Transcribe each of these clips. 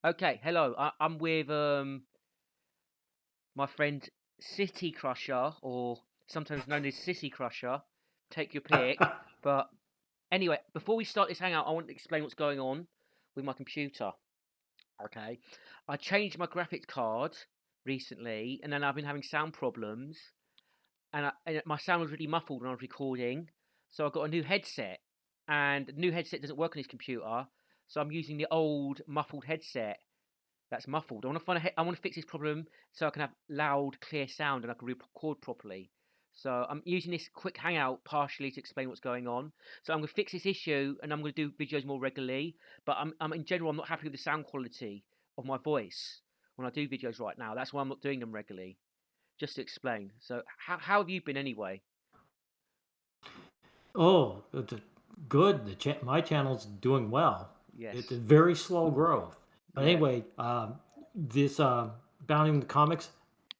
Okay, hello. I'm with my friend City Crusher, or sometimes known as Sissy Crusher. Take your pick. But anyway, before we start this hangout, I want to explain what's going on with my computer. Okay, I changed my graphics card recently, and then I've been having sound problems, and my sound was really muffled when I was recording. So I got a new headset, and the new headset doesn't work on this computer, so I'm using the old muffled headset. That's muffled. I want to fix this problem so I can have loud, clear sound and I can record properly. So I'm using this quick hangout partially to explain what's going on. So I'm going to fix this issue and I'm going to do videos more regularly. But I'm in general, I'm not happy with the sound quality of my voice when I do videos right now. That's why I'm not doing them regularly. Just to explain. So how have you been anyway? Oh, good. My channel's doing well. It's a Yes. very slow growth. But Yeah. anyway, this Bounding the Comics,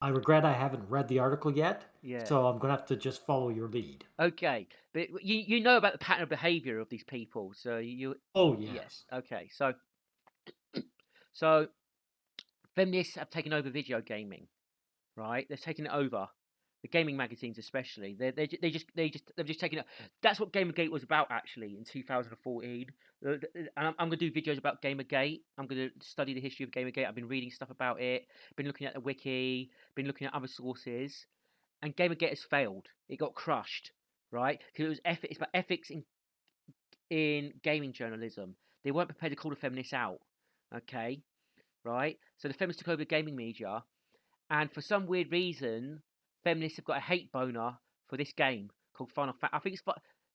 I regret I haven't read the article yet, Yeah. so I'm gonna have to just follow your lead. Okay. But you know about the pattern of behavior of these people. So Oh yes. yes, Okay. So feminists have taken over video gaming, right? They've taken it over. The gaming magazines, especially, they've just taken it. That's what Gamergate was about, actually, in 2014. And I'm going to do videos about Gamergate. I'm going to study the history of Gamergate. I've been reading stuff about it. Been looking at the wiki. Been looking at other sources. And Gamergate has failed. It got crushed, right? Because it was ethics. It's about ethics in gaming journalism. They weren't prepared to call the feminists out. Okay, right? So the feminists took over the gaming media, and for some weird reason, feminists have got a hate boner for this game called I think it's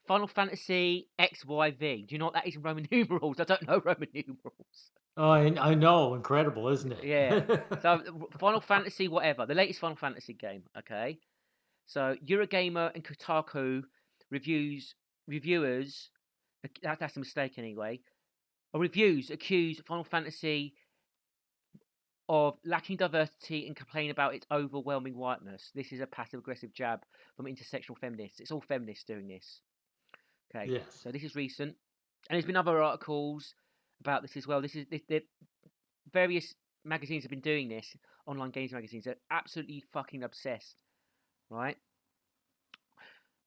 Final Fantasy XYV. Do you know what that is in Roman numerals? I don't know Roman numerals. oh, I know, incredible, isn't Yeah. it? So Final Fantasy whatever, the latest Final Fantasy game. Okay. So Eurogamer and Kotaku reviewers. That's a mistake anyway. Or reviews accuse Final Fantasy of lacking diversity and complain about its overwhelming whiteness. This is a passive aggressive jab from intersectional feminists. It's all feminists doing this. Okay, Yes. so this is recent, and there's been other articles about this as well. The various magazines have been doing this. Online games magazines are absolutely fucking obsessed, right?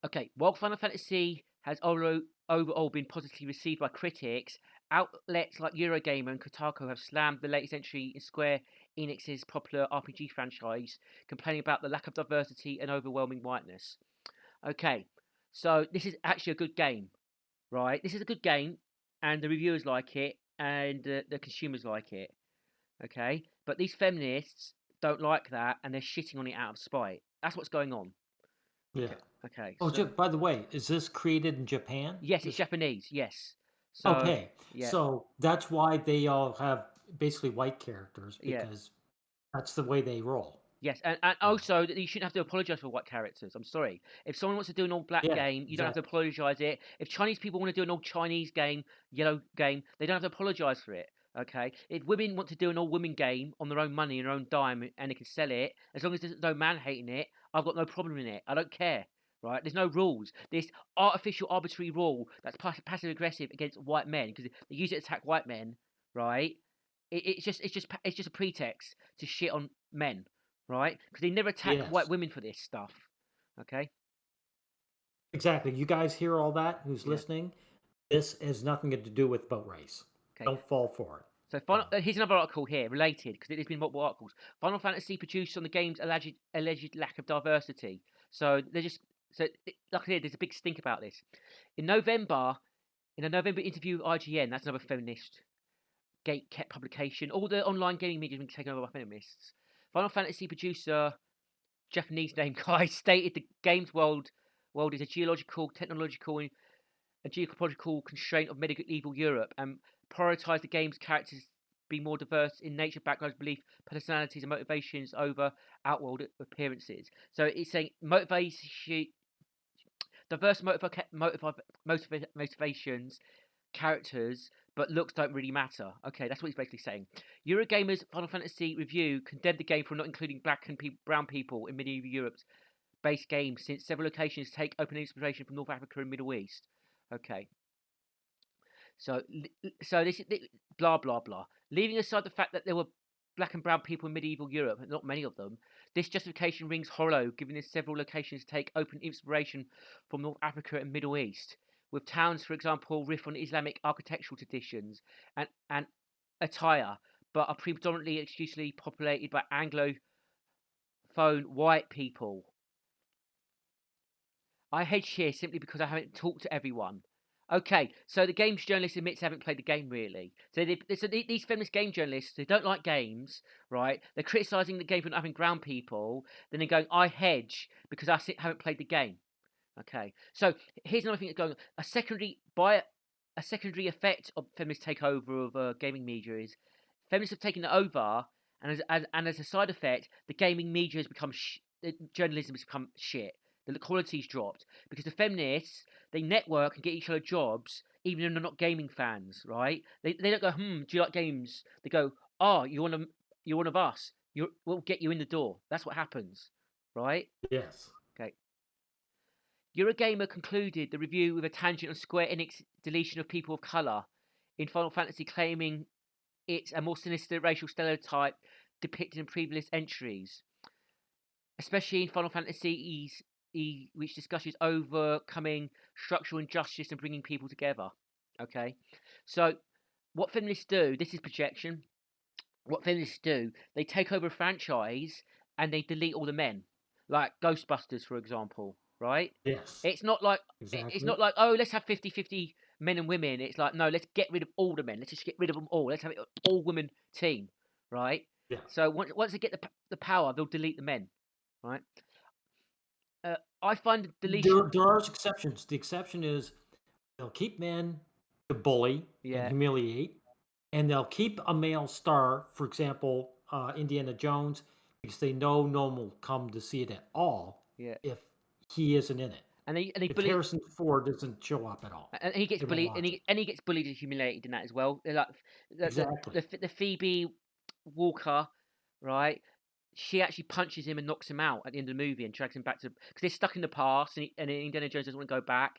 Okay, while Final Fantasy has overall been positively received by critics, outlets like Eurogamer and Kotaku have slammed the latest entry in Square Enix's popular RPG franchise, complaining about the lack of diversity and overwhelming whiteness. Okay, so this is actually a good game, right? This is a good game, and the reviewers like it, and the consumers like it. Okay, but these feminists don't like that, and they're shitting on it out of spite. That's what's going on. Yeah. Okay, okay, Oh, so by the way, is this created in Japan? yes, it's This Japanese. Yes. So Okay, yeah, so that's why they all have basically white characters yeah, because that's the way they roll. yes, and Uh, also that you shouldn't have to apologize for white characters. I'm sorry. If someone wants to do an all black yeah, game, you don't have to exactly. apologize it. If Chinese people want to do an all Chinese game, yellow game, they don't have to apologize for it. Okay. If women want to do an all women game on their own money and their own dime and they can sell it, as long as there's no man hating it, I've got no problem in it. I don't care. Right? There's no rules. This artificial, arbitrary rule that's passive aggressive against white men because they use it to attack white men. Right? It's just a pretext to shit on men, right? Because they never attack white Yes, women for this stuff. Okay, exactly. You guys hear all that? Who's yeah, listening? This has nothing to do with boat race. okay. Don't fall for it. So So, here's another article here related because there's been multiple articles. Final Fantasy produced on the game's alleged lack of diversity. So they're just like I said, there's a big stink about this. In November, in a November interview with IGN, that's another feminist gate kept publication. All the online gaming media has been taken over by feminists. Final Fantasy producer Japanese name guy stated the game's world is a geological, technological, and a geopolitical constraint of medieval Europe, and prioritise the game's characters be more diverse in nature, backgrounds, belief, personalities, and motivations over outworld appearances. So it's saying motivation, diverse motivations, characters, but looks don't really matter. Okay, that's what he's basically saying. Eurogamer's Final Fantasy review condemned the game for not including black and brown people in medieval Europe's base game, since several locations take open inspiration from North Africa and Middle East. Okay, so so this blah blah blah. Leaving aside the fact that there were black and brown people in medieval Europe, and not many of them, this justification rings hollow, given that several locations take open inspiration from North Africa and Middle East, with towns, for example, riff on Islamic architectural traditions and attire, but are predominantly exclusively populated by Anglophone white people. I hedge here simply because I haven't talked to everyone. Okay, so the games journalist admits they haven't played the game really. So these feminist game journalists, they don't like games, right? They're criticising the game for not having ground people. Then they're going, I hedge because haven't played the game. Okay, so here's another thing that's going on. A secondary effect of feminist takeover of gaming media is feminists have taken it over, and as a side effect, the gaming media has become journalism has become shit. The quality's dropped because the feminists, they network and get each other jobs, even though they're not gaming fans, right? They don't go, do you like games? They go, oh, you're one of us. We'll get you in the door. That's what happens, right? Yes. Okay. Eurogamer concluded the review with a tangent on Square Enix deletion of people of colour in Final Fantasy, claiming it's a more sinister racial stereotype depicted in previous entries, especially in Final Fantasy which discusses overcoming structural injustice and bringing people together. Okay, so what feminists do, this is projection. What feminists do, they take over a franchise and they delete all the men, like Ghostbusters, for example, right? Yes. It's not like Exactly. oh, let's have 50-50 men and women. It's like, no, let's get rid of all the men. Let's just get rid of them all. Let's have it all women team, right? Yeah. So once they get the power, they'll delete the men, right? I find the deletion. There are exceptions. The exception is they'll keep men to bully and Yeah, humiliate, and they'll keep a male star, for example, Indiana Jones, because they know no one will come to see it at all yeah, if he isn't in it. and they If bully. Harrison Ford doesn't show up at all, And he gets they won't bullied, watch it. and he gets bullied and humiliated in that as well. They're like Exactly. the Phoebe Walker, right? She actually punches him and knocks him out at the end of the movie and drags him back to because they're stuck in the past, and Indiana Jones doesn't want to go back.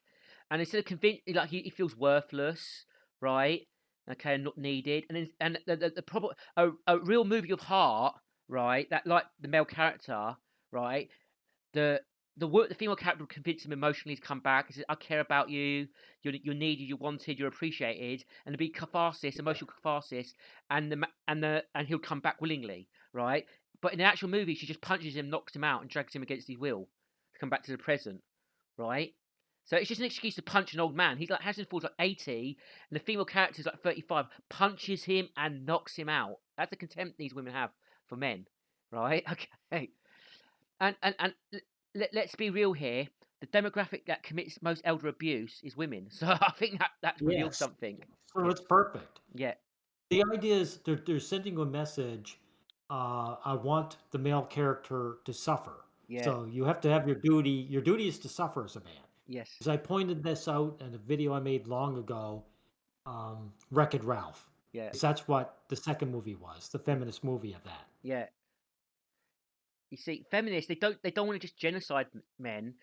And instead of convince, like he feels worthless, right? Okay, and not needed. And the problem, a real movie of heart, right? That like the male character, right? the the female character will convince him emotionally to come back. He says, "I care about you. You're needed. You're wanted. You're appreciated." And there'll be catharsis, Yeah. emotional catharsis, and he'll come back willingly, right? But in the actual movie, she just punches him, knocks him out, and drags him against his will to come back to the present, right? So it's just an excuse to punch an old man. He's like Harrison Ford's like 80, and the female character's like 35, punches him and knocks him out. That's the contempt these women have for men, right? Okay. And let's be real here. The demographic that commits most elder abuse is women. So I think that reveals Yes. something. So Yeah, it's perfect. yeah, The idea is they're sending a message. I want the male character to suffer. yeah, So you have to have your duty. Your duty is to suffer as a man. yes, As I pointed this out in a video I made long ago, Wreck-It Ralph. yeah, 'Cause that's what the second movie was, the feminist movie of that. yeah. You see, feminists they don't want to just genocide men.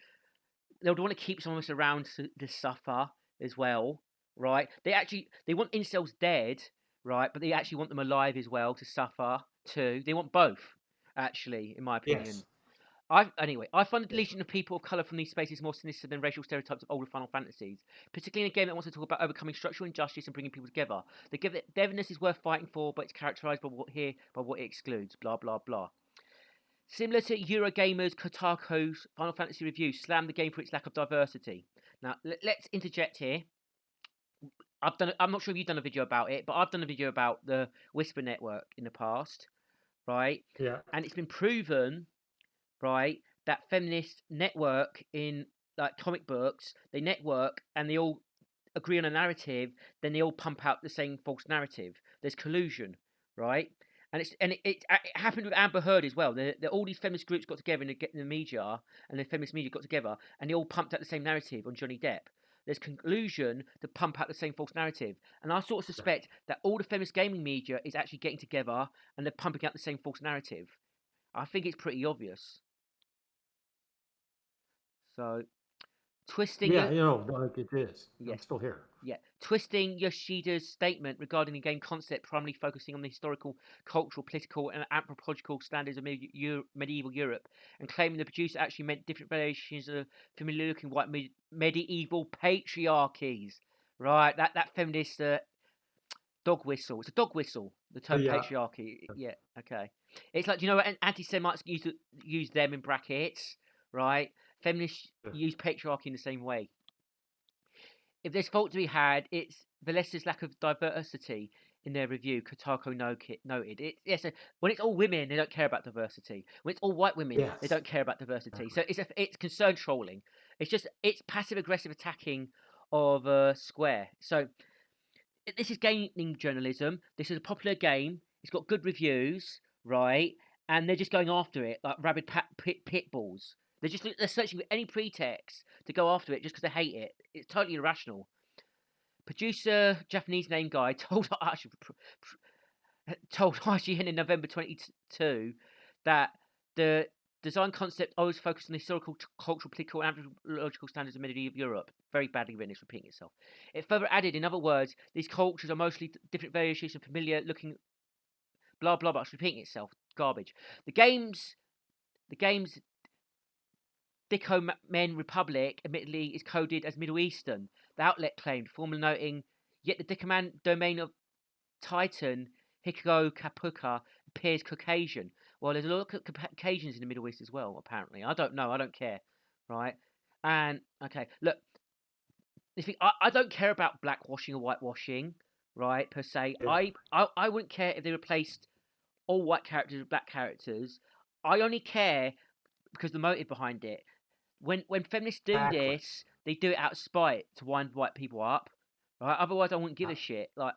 They would want to keep some of us around to suffer as well, right? They want incels dead, right? But they actually want them alive as well to suffer too. They want both, actually, in my opinion. Yes. I find the Yes. deletion of people of colour from these spaces more sinister than racial stereotypes of older Final Fantasies, particularly in a game that wants to talk about overcoming structural injustice and bringing people together. The togetherness is worth fighting for, but it's characterised by what it excludes. Blah blah blah. Similar to Eurogamer's Kotaku's Final Fantasy review, slammed the game for its lack of diversity. Now let's interject here. I'm not sure if you've done a video about it, but I've done a video about the Whisper Network in the past, right? Yeah. And it's been proven, right, that feminist network in like comic books, they network and they all agree on a narrative, then they all pump out the same false narrative. There's collusion, right? It happened with Amber Heard as well. All these feminist groups got together in the media, and the feminist media got together, and they all pumped out the same narrative on Johnny Depp. There's collusion to pump out the same false narrative, and I sort of Yeah. suspect that all the feminist gaming media is actually getting together and they're pumping out the same false narrative. I think it's pretty obvious. So twisting Yeah, your like it is. yeah I'm still here. yeah twisting Yoshida's statement regarding the game concept, primarily focusing on the historical, cultural, political, and anthropological standards of medieval Europe, and claiming the producer actually meant different variations of familiar-looking white medieval patriarchies. Right, that feminist dog whistle. It's a dog whistle. The Oh, term yeah. patriarchy. Yeah. Okay. It's like, do you know what anti-Semites use them in brackets, right? Feminists Yeah. use patriarchy in the same way. If there's fault to be had, it's Valeska's lack of diversity in their review. Kotaku noted. Yes, when it's all women, they don't care about diversity. When it's all white women, they Yes. don't care about diversity. Exactly. So it's concern trolling. It's passive aggressive attacking of a square. So this is gaming journalism. This is a popular game. It's got good reviews, right? And they're just going after it like rabid pit bulls. They're searching for any pretext to go after it just because they hate it. It's totally irrational. Producer, Japanese name guy, told IGN in November 22 that the design concept always focused on the historical, cultural, political, and anthropological standards of medieval Europe. Very badly written, it's repeating itself. It further added, in other words, these cultures are mostly different variations of familiar looking blah blah blah. It's repeating itself. Garbage. The game's Dicko Men Republic admittedly is coded as Middle Eastern. The outlet claimed, formally noting, yet the Dickoman domain of Titan Hikago Kapuka appears Caucasian. Well, there's a lot of Caucasians in the Middle East as well, apparently. I don't know. I don't care. Right? And, okay, look, I don't care about blackwashing or whitewashing, right, per se. Yeah. I wouldn't care if they replaced all white characters with black characters. I only care because the motive behind it. When feminists do Exactly. this, they do it out of spite to wind white people up, right? Otherwise, I wouldn't give Yeah. a shit. Like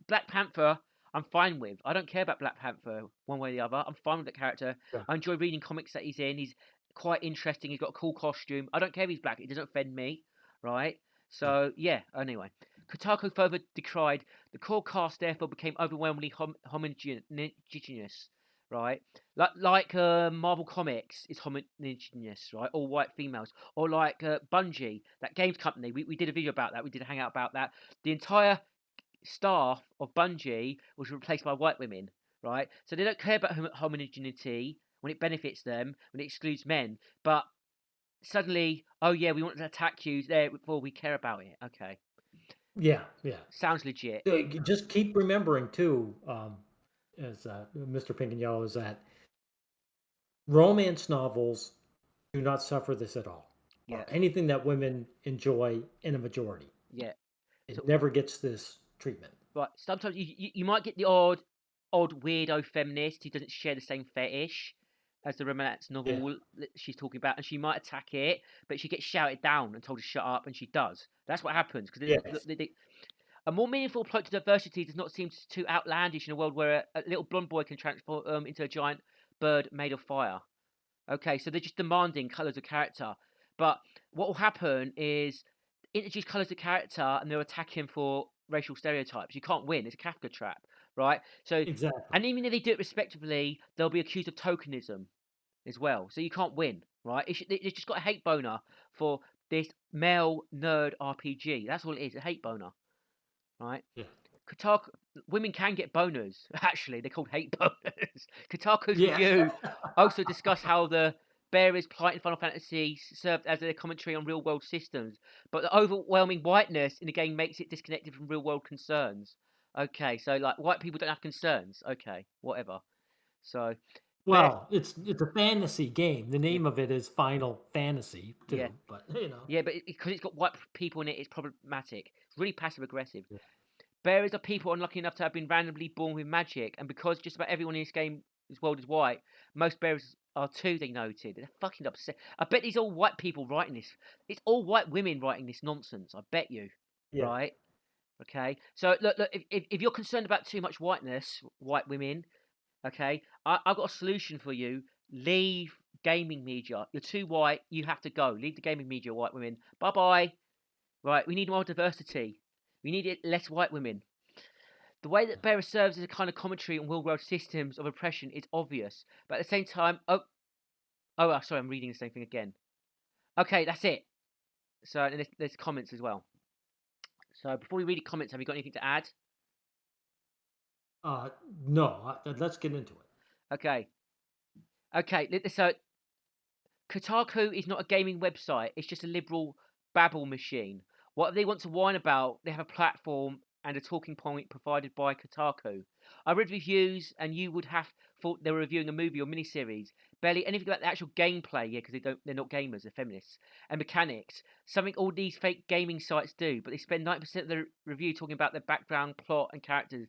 Black Panther, I'm fine with. I don't care about Black Panther one way or the other. I'm fine with the character. Yeah. I enjoy reading comics that he's in. He's quite interesting. He's got a cool costume. I don't care if he's black. It doesn't offend me, right? Yeah. So yeah. Anyway, Kotaku further decried the core cast. Therefore, became overwhelmingly homogeneous, right? Like Marvel Comics is homogeneous, right? All white females, or like Bungie, that games company. We did a video about that. We did a hangout about that. The entire staff of Bungie was replaced by white women, right? So they don't care about homogeneity when it benefits them, when it excludes men. But suddenly, oh yeah, we want to attack you there before we care about it. Okay, Yeah. Yeah. sounds legit. You just keep remembering too, as Mr. Pink and Yellow, is that romance novels do not suffer this at all, Yeah, or anything that women enjoy in a majority. yeah. It So never gets this treatment. right, sometimes you might get the odd weirdo feminist who doesn't share the same fetish as the romance Yeah. novel that she's talking about, and she might attack it, but she gets shouted down and told to shut up, and she does. That's what happens because Yes. a more meaningful approach to diversity does not seem too outlandish in a world where a little blonde boy can transform into a giant bird made of fire. Okay, so they're just demanding colours of character, but what will happen is introduce colours of character, and they'll attack him for racial stereotypes. You can't win. It's a Kafka trap, right? So, Exactly. and even if they do it respectively, they'll be accused of tokenism as well. So you can't win, right? They just got a hate boner for this male nerd RPG. That's all it is, a hate boner, right? Yeah. Kotaku, women can get boners. Actually, they're called hate boners. Kotaku's Yeah. review also discussed how the bearers' plight in Final Fantasy served as a commentary on real-world systems, but the overwhelming whiteness in the game makes it disconnected from real-world concerns. Okay, so like white people don't have concerns. Okay, whatever. So, bear, Well, it's a fantasy game. The yeah, name of it is Final Fantasy yeah, too, but yeah, but because it's got white people in it, it's problematic. It's really passive-aggressive. Yeah. Bearers are people unlucky enough to have been randomly born with magic, and because just about everyone in this game, this world is white, most bearers are too, they noted. They're fucking upset. I bet these all white people writing this. It's all white women writing this nonsense, I bet you. Yeah. Right? Okay? So, look, if you're concerned about too much whiteness, white women, okay, I've got a solution for you. Leave gaming media. You're too white, you have to go. Leave the gaming media, white women. Bye-bye. Right, we need more diversity. We need less white women. The way that Bearer serves as a kind of commentary on real world systems of oppression is obvious, but at the same time, sorry, I'm reading the same thing again. Okay, that's it. So and there's comments as well. So before we read the comments, have you got anything to add? Uh, no, let's get into it. Okay. Okay. So Kotaku is not a gaming website. It's just a liberal babble machine. What they want to whine about, they have a platform and a talking point provided by Kotaku. I read reviews, and you would have thought they were reviewing a movie or miniseries. Barely anything about the actual gameplay, yeah, because they're not gamers, they're feminists, and mechanics. Something all these fake gaming sites do, but they spend 90% of the review talking about their background, plot, and characters.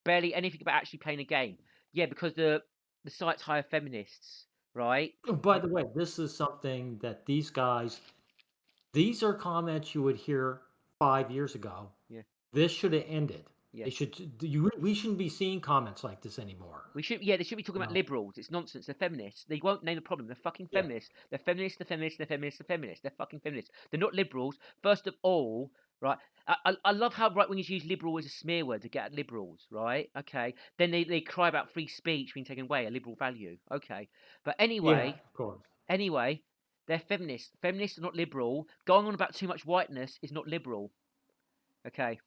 Barely anything about actually playing a game. Yeah, because the sites hire feminists, right? Oh, by the way, this is something that these are comments you would hear 5 years ago. Yeah, This should have ended. yeah. We shouldn't be seeing comments like this anymore. They should be talking about No. liberals. It's nonsense. They're feminists. They won't name the problem. They're fucking Yeah. feminists. They're feminists. They're feminists. They're feminists. They're feminists. They're fucking feminists. They're not liberals. First of all, right? I love how right wingers use liberal as a smear word to get at liberals, right? Okay. Then they cry about free speech being taken away, a liberal value. Okay. But Yeah, anyway, of course. anyway, they're feminists. Feminists are not liberal. Going on about too much whiteness is not liberal. Okay.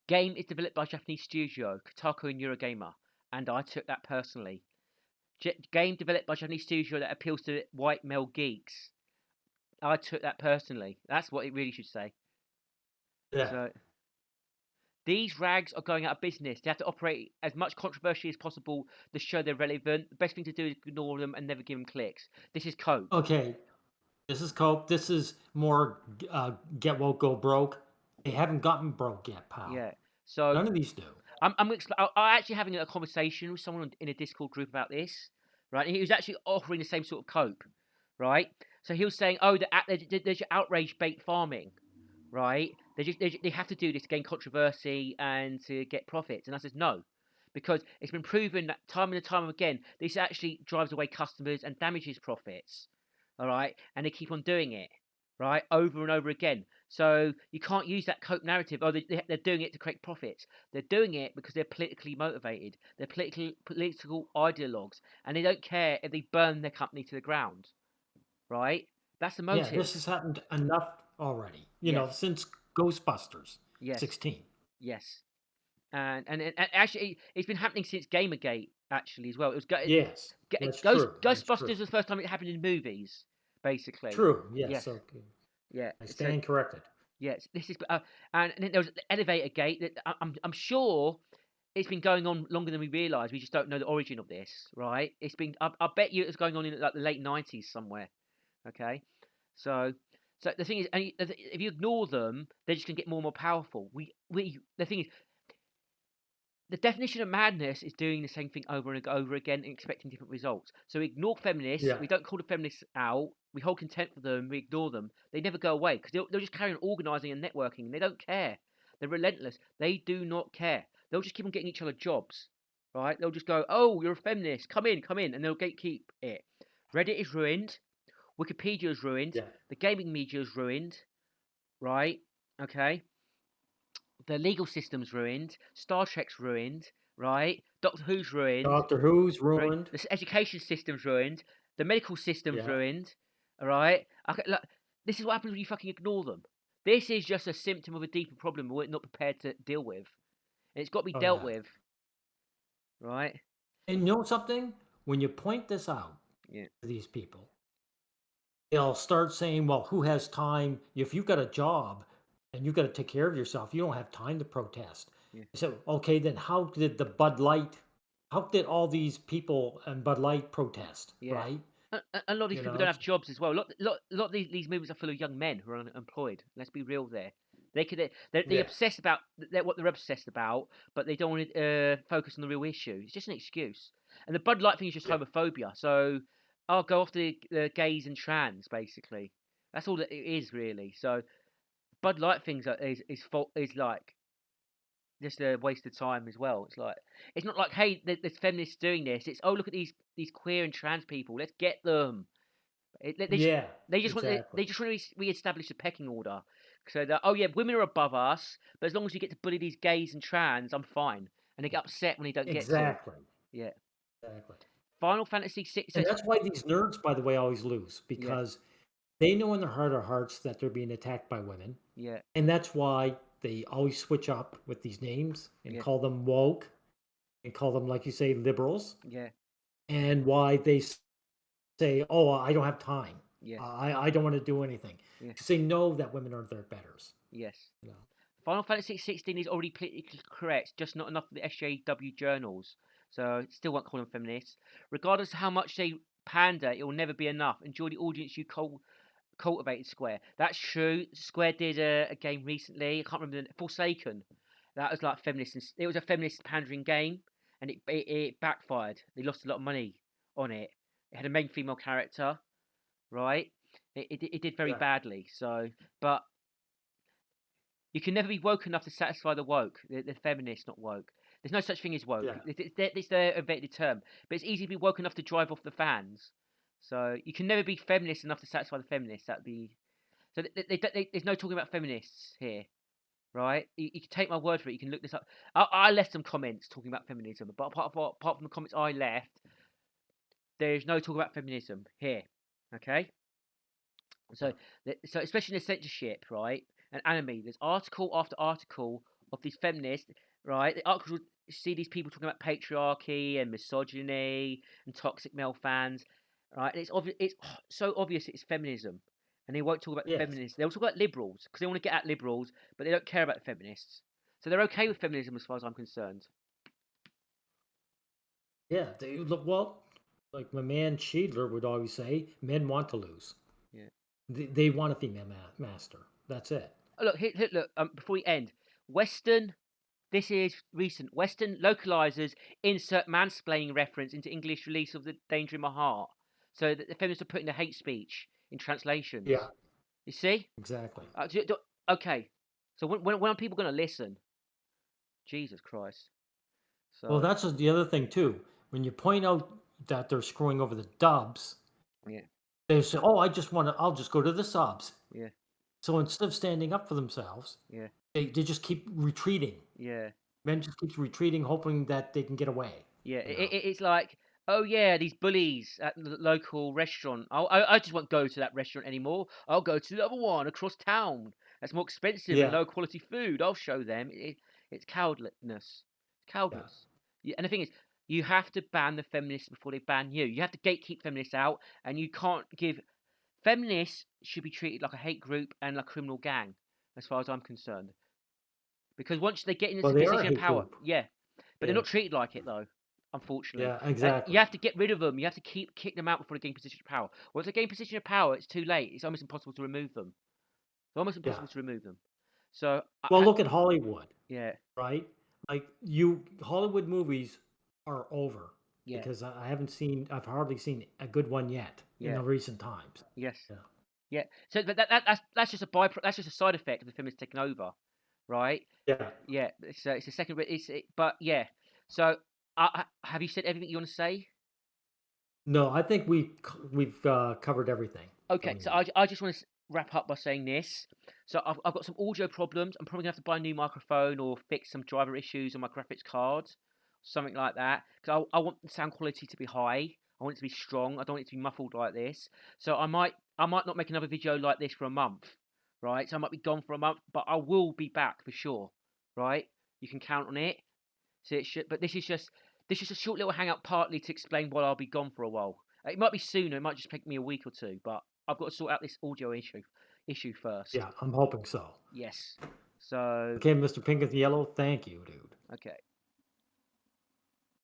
Game is developed by Japanese studio Kotaku and Eurogamer, and I took that personally. Game developed by Japanese studio that appeals to white male geeks. I took that personally. That's what it really should say. Yeah. So these rags are going out of business. They have to operate as much controversy as possible to show they're relevant. The best thing to do is ignore them and never give them clicks. This is cope. Okay. This is cope. This is more get woke, go broke. They haven't gotten broke yet, pal. Yeah. So None of these do. I'm actually having a conversation with someone in a Discord group about this, right? And he was actually offering the same sort of cope, right? So he was saying, "Oh, there's your outrage bait farming, right? They have to do this to gain controversy and to get profits." And I says, "No, because it's been proven that time and time again, this actually drives away customers and damages profits, all right? And they keep on doing it, right, over and over again. So you can't use that cope narrative. Oh, they're doing it to create profits. They're doing it because they're politically motivated. They're political ideologues, and they don't care if they burn their company to the ground, right? That's the Yeah, motive. this has happened enough already. Yes, Since Ghostbusters yes, 16. yes. And actually, it's been happening since Gamergate actually as well. It was Yes, that's true. That's Ghostbusters true. was the first time it happened in movies, basically. True. Yes. Yes, Okay. yeah. I So stand corrected. yes, this is and then there was the elevator gate that I'm sure it's been going on longer than we realise. We just don't know the origin of this, right? It's been I bet you it was going on in like the late 90s somewhere. Okay, so the thing is, and if you ignore them, they're just gonna get more and more powerful. We the thing is, the definition of madness is doing the same thing over and over again and expecting different results. So we ignore feminists. Yeah. We don't call the feminists out. We hold contempt for them. We ignore them. They never go away because they'll just carry on organising and networking. And they don't care. They're relentless. They do not care. They'll just keep on getting each other jobs, right? They'll just go, "Oh, you're a feminist. Come in," and they'll gatekeep it. Reddit is ruined. Wikipedia is ruined. Yeah. The gaming media is ruined, right? Okay. The legal system's ruined. Star Trek's ruined, right? Doctor Who's ruined, Doctor Who's right? ruined. The education system's ruined. The medical system's Yeah. ruined. All right. Okay, look, this is what happens when you fucking ignore them. This is just a symptom of a deeper problem we're not prepared to deal with, and it's got to be Oh dealt yeah. with, right? And you know something? When you point this out Yeah, to these people, they'll start saying, "Well, who has time? If you've got a job and you've got to take care of yourself, you don't have time to protest." yeah. So, okay, then how did all these people and Bud Light protest, Yeah. right? A lot of these You people know, don't it's, have jobs as well. A lot of these movements are full of young men who are unemployed. Let's be real there. They yeah, obsessed about what they're obsessed about, but they don't want to focus on the real issue. It's just an excuse. And the Bud Light thing is just yeah, homophobia. So I'll go after the gays and trans, basically. That's all that it is, really. So Bud Light things is like just a waste of time as well. It's like it's not like, hey, there's feminists doing this. It's, oh, look at these queer and trans people. Let's get them. They should. yeah, exactly, They just want to re-establish the pecking order. So that, oh yeah, women are above us, but as long as you get to bully these gays and trans, I'm fine. And they get upset when they don't get to. exactly, Yeah. exactly. Final Fantasy 6. So And that's why these nerds, by the way, always lose yeah, because they know in their heart of hearts that they're being attacked by women, Yeah. and that's why they always switch up with these names and Yeah. call them woke and call them, like you say, liberals, Yeah. and why they say, "Oh, I don't have time. Yes. I don't want to do anything," Yes. because they know that women are their betters. Yes. You know? Final Fantasy 16 is already politically correct, just not enough for the SJW journals. So still won't call them feminists. Regardless of how much they pander, it will never be enough. Enjoy the audience you cultivated, Square. That's true. Square did a game recently. I can't remember Forsaken. That was like feminist. It was a feminist pandering game, and it backfired. They lost a lot of money on it. It had a main female character, right? It did very Yeah, badly. So, but you can never be woke enough to satisfy the woke, the feminist, not woke. There's no such thing as woke. yeah. It's their invented term. But it's easy to be woke enough to drive off the fans. So you can never be feminist enough to satisfy the feminists. That'd be so. There's no talking about feminists here, right? You can take my word for it. You can look this up. I left some comments talking about feminism, but apart from the comments I left, there's no talk about feminism here. Okay. Yeah. So, so especially in the censorship, right? And anime, there's article after article of these feminists, right? The articles see these people talking about patriarchy and misogyny and toxic male fans, right? And it's obvious. It's so obvious it's feminism, and they won't talk about the Yes. feminists. They'll talk about liberals because they want to get at liberals, but they don't care about the feminists. So they're okay with feminism as far as I'm concerned. Yeah. They look well. Like my man Schiedler would always say, men want to lose. Yeah. They want a female master. That's it. Oh, look, look. Before we end, Western. This is recent. Western localizers insert mansplaining reference into English release of The Danger in My Heart. So that the feminists are putting the hate speech in Yeah. translations. You see? Exactly. Okay. So when are people going to listen? Jesus Christ. Well, So, that's the other thing too. When you point out that they're screwing over the dubs, yeah. they say, "Oh, I just want to. I'll just go to the subs." Yeah. So instead of standing up for themselves, Yeah. they just keep retreating. Yeah. Men just keeps retreating, hoping that they can get away. Yeah, You know. it's like, oh yeah, these bullies at the local restaurant. I just won't go to that restaurant anymore. I'll go to the other one across town. That's more expensive and Yeah. low quality food. I'll show them. It's cowardness. It's Yeah. cowardless. Yeah, and the thing is, you have to ban the feminists before they ban you. You have to gatekeep feminists out, and you can't give feminists should be treated like a hate group and like a criminal gang, as far as I'm concerned. Because once they get in Well, a they are a position of hate power, group. yeah, but they're Yeah. not treated like it though, unfortunately. Yeah. You Exactly. have to get rid of them. You have to kick them out before they gain position of power. Once they gain position of power, it's too late. It's almost impossible to remove them. It's almost Yeah. impossible to remove them. So, Well, look at Hollywood, yeah, right? Like you, Hollywood movies are over yeah, because I've hardly seen a good one yet in yeah, the recent times. yes, Yeah. yeah. So, but that's just a that's just a side effect of the feminists taking over, right? Yeah. Yeah, it's a second. But yeah. So, have you said everything you want to say? No, I think we've covered everything that Okay, we so need. I just want to wrap up by saying this. So I've got some audio problems. I'm probably gonna have to buy a new microphone or fix some driver issues on my graphics card, something like that. Because I want the sound quality to be high. I want it to be strong. I don't want it to be muffled like this. So I might not make another video like this for a month, right? So I might be gone for a month, but I will be back for sure, right? You can count on it. So it should, but this is a short little hangout partly to explain why I'll be gone for a while. It might be sooner. It might just take me a week or two, but I've got to sort out this audio issue first. Yeah, I'm hoping so. Yes. So Okay, Mr. Pink and Yellow, thank you, dude. okay.